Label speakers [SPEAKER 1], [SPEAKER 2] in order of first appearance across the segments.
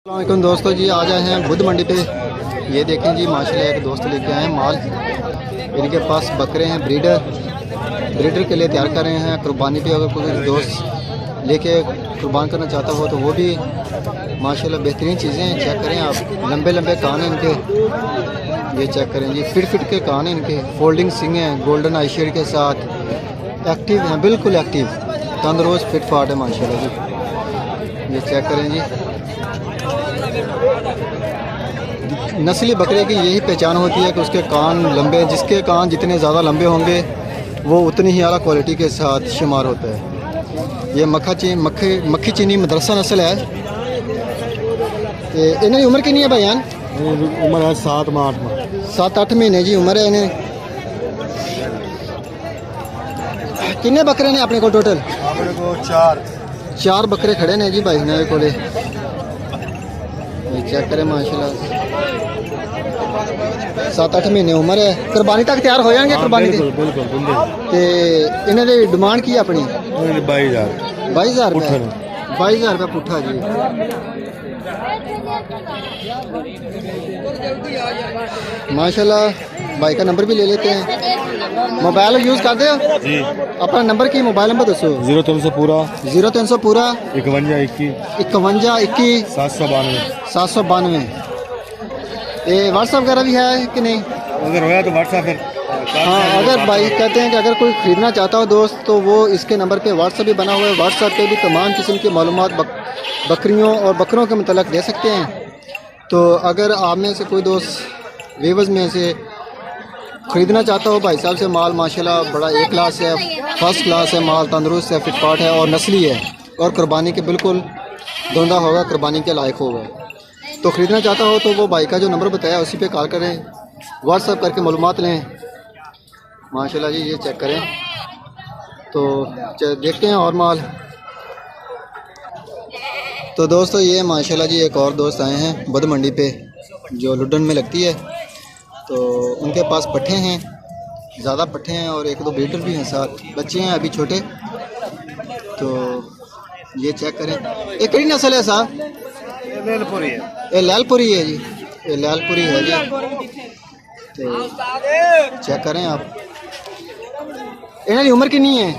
[SPEAKER 1] अस्सलामुअलैकुम दोस्तों जी, आज आए हैं बुध मंडी पे। ये देखें जी, माशाल्लाह एक दोस्त लेके आए हैं माल। इनके पास बकरे हैं, ब्रीडर के लिए तैयार कर रहे हैं कुर्बानी पे। अगर कोई दोस्त लेके कुर्बान करना चाहता हो तो वो भी माशाल्लाह बेहतरीन चीज़ें हैं। चेक करें आप, लंबे लंबे कान हैं इनके, ये चेक करें जी, फिट के कान हैं इनके, फोल्डिंग सिंग हैं, गोल्डन आई शेड के साथ, एक्टिव हैं, बिल्कुल एक्टिव, तंदुरुस्त फिट फाट है माशाल्लाह जी। ये चेक करें जी, नस्ली बकरे की यही पहचान होती है कि उसके कान लंबे, जिसके कान जितने ज़्यादा लंबे होंगे वो उतनी ही आला क्वालिटी के साथ शुमार होता है। ये मक्खी चीनी मदरसा नस्ल है। इन्हें उम्र कितनी है भाईयान?
[SPEAKER 2] उम्र है
[SPEAKER 1] 7-8 महीने जी उम्र है इन्हें। कितने बकरे ने अपने को टोटल?
[SPEAKER 2] अपने को
[SPEAKER 1] 4 बकरे खड़े ने जी भाई ने को। चेक करें माशाल्लाह, 7-8 महीने उम्र है। कुर्बानी तक तैयार हो जाएंगे? कुर्बानी
[SPEAKER 2] बिल्कुल।
[SPEAKER 1] ते इन्हें दी डिमांड की अपनी
[SPEAKER 2] 22,000
[SPEAKER 1] रुपये पुट्ठा जी। माशाल्लाह भाई का नंबर भी ले लेते हैं। मोबाइल यूज़ करते हो
[SPEAKER 2] जी?
[SPEAKER 1] अपना नंबर की मोबाइल नंबर दसो।
[SPEAKER 2] 0300 पूरा
[SPEAKER 1] 51 21 792। ये व्हाट्सअप वगैरह भी है कि नहीं?
[SPEAKER 2] अगर होया तो व्हाट्सएप फिर।
[SPEAKER 1] हाँ, अगर भाई कहते हैं कि अगर कोई ख़रीदना चाहता हो दोस्त तो वो इसके नंबर पे व्हाट्सअप भी बना हुआ है। व्हाट्सअप पे भी तमाम किस्म की मालूमात बकरियों और बकरों के मतलब दे सकते हैं। तो अगर आप में से कोई दोस्त वेवज में से ख़रीदना चाहता हो भाई साहब से माल, माशाल्लाह बड़ा ए क्लास है, फर्स्ट क्लास है माल, तंदुरुस्त है, फिटफाट है और नस्ली है और कुर्बानी के बिल्कुल धुंधा होगा, कुर्बानी के लायक होगा। तो ख़रीदना चाहता हो तो वो भाई का जो नंबर बताया उसी पे कॉल करें, व्हाट्सएप करके मालूमात लें। माशाल्लाह जी, ये चेक करें तो देखते हैं और माल। तो दोस्तों ये माशाल्लाह जी एक और दोस्त आए हैं बुध मंडी पे जो लुडन में लगती है। तो उनके पास पट्ठे हैं, ज़्यादा पट्ठे हैं और 1-2 ब्रीडर भी हैं, साथ बच्चे हैं अभी छोटे। तो ये चेक करें, ये कड़ी नस्ल है साहब? ये लालपुरी है जी, ये लालपुरी है जी। तो चेक करें आप, इन्हें की उम्र कितनी है?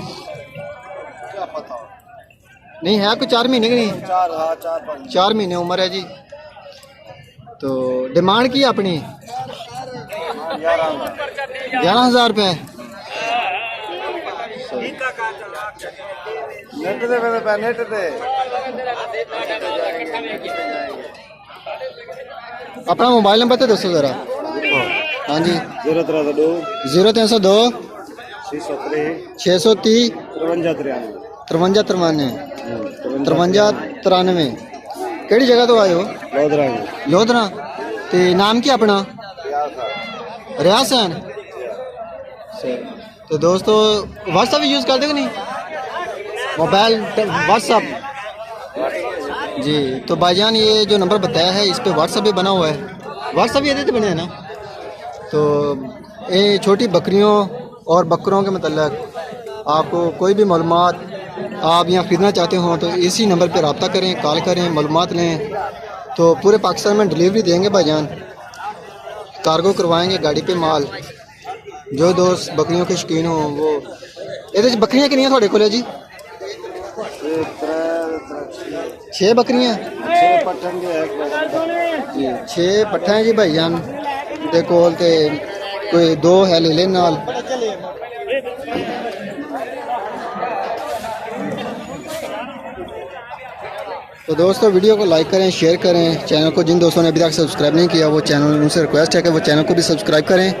[SPEAKER 1] नहीं है कोई 4 महीने की? नहीं, 4 महीने उम्र है जी। तो डिमांड की अपनी 11,000 रुपये। अपना मोबाइल नंबर तो दसो ज़रा। हाँ जी, 0302 630 5393। केड़ी जगह तो आए हो? लोधरा। ते नाम क्या अपना? रियाज है। तो दोस्तों व्हाट्सअप यूज़ करते हो नहीं? मोबाइल व्हाट्सअप जी। तो भाईजान ये जो नंबर बताया है इस पे व्हाट्सअप भी बना हुआ है, व्हाट्सअप ये देते बने हैं ना। तो ये छोटी बकरियों और बकरों के मतलब आपको कोई भी मालूमात आप यहाँ ख़रीदना चाहते हो तो इसी नंबर पर रब्ता करें, कॉल करें, मालूमात लें। तो पूरे पाकिस्तान में डिलीवरी देंगे भाईजान, कार्गो करवाएंगे गाड़ी पे माल। जो दोस्त बकरियों के शौकीन हो वो। ये बकरियाँ कितनी थोड़े को जी? 6 बकरियाँ जी, 6 पट्ठा हैं जी भाईजान दे कोल। ते कोई 2 है ले ले नाल। तो दोस्तों वीडियो को लाइक करें, शेयर करें, चैनल को जिन दोस्तों ने अभी तक सब्सक्राइब नहीं किया वो चैनल, उनसे रिक्वेस्ट है कि वो चैनल को भी सब्सक्राइब करें।